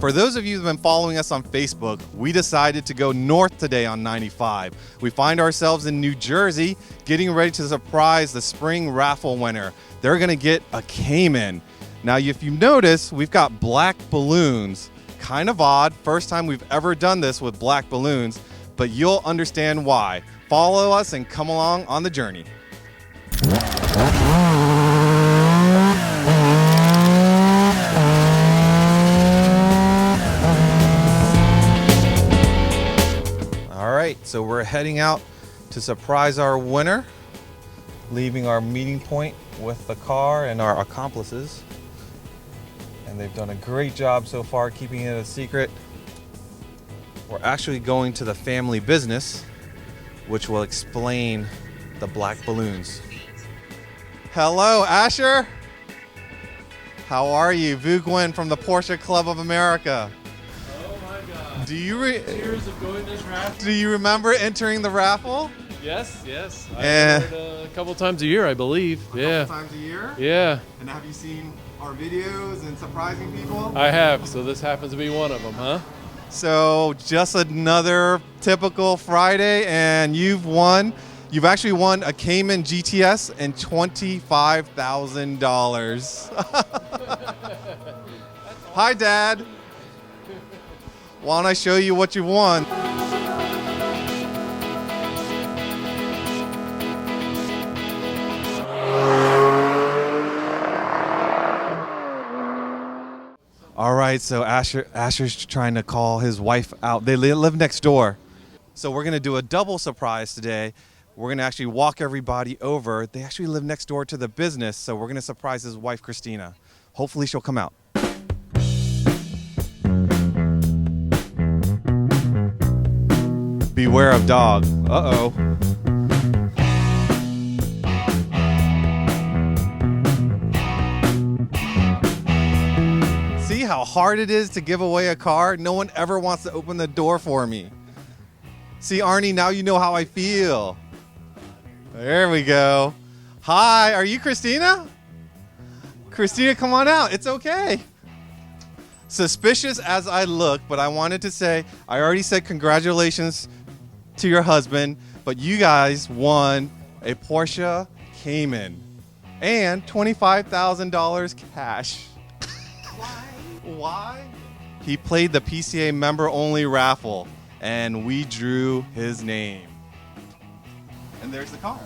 For those of you who've been following us on Facebook, we decided to go north today on 95. We find ourselves in New Jersey, getting ready to surprise the spring raffle winner. They're gonna get a Cayman. Now, if you notice, we've got black balloons. Kind of odd, first time we've ever done this with black balloons, but you'll understand why. Follow us and come along on the journey. All right, so we're heading out to surprise our winner, leaving our meeting point with the car and our accomplices. And they've done a great job so far keeping it a secret. We're actually going to the family business, which will explain the black balloons. Hello, Asher. How are you? Vu Nguyen from the Porsche Club of America. Oh my God. Years of going this raffle. Do you remember entering the raffle? Yes. I enter it a couple times a year, I believe. Yeah. Times a year? Yeah, And have you seen our videos and surprising people? I have. So this happens to be one of them, huh? So just another typical Friday, and you've won. You've actually won a Cayman GTS and $25,000. Hi, Dad. Why don't I show you what you won? All right, so Asher's trying to call his wife out. They live next door. So we're gonna do a double surprise today. We're gonna actually walk everybody over. They actually live next door to the business, so we're gonna surprise his wife, Christina. Hopefully she'll come out. Beware of dog. Uh-oh. See how hard it is to give away a car? No one ever wants to open the door for me. See, Arnie, now you know how I feel. There we go. Hi, are you Christina? Christina, come on out. It's okay. Suspicious as I look, but I wanted to say, I already said congratulations to your husband, but you guys won a Porsche Cayman and $25,000 cash. Why? He played the PCA member-only raffle, and we drew his name. And there's the car.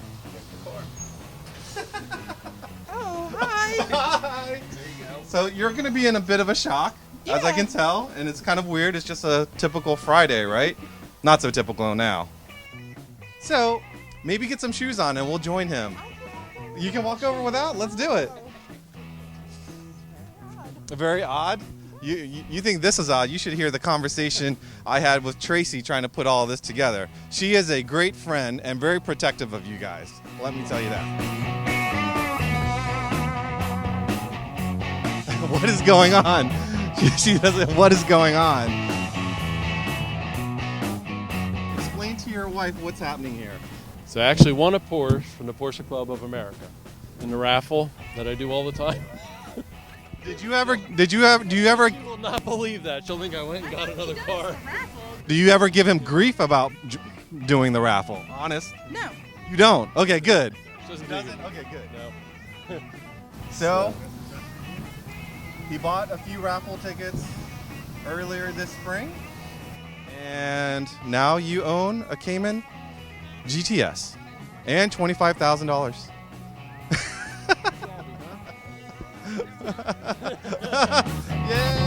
Oh, hi. Hi. There you go. So you're going to be in a bit of a shock, as I can tell, and it's kind of weird. It's just a typical Friday, right? Not so typical now. So maybe get some shoes on, and we'll join him. You can walk over without? Let's do it. Very odd. You think this is odd? You should hear the conversation I had with Tracy trying to put all this together. She is a great friend and very protective of you guys. Let me tell you that. What is going on? She doesn't. What is going on? Explain to your wife what's happening here. So I actually won a Porsche from the Porsche Club of America in the raffle that I do all the time. Do you ever? She will not believe that. She'll think I went and got another car. Do you ever give him grief about doing the raffle? Honest? No. You don't? Okay, good. She doesn't? Okay, good. No. So, he bought a few raffle tickets earlier this spring, and now you own a Cayman GTS and $25,000. Yeah.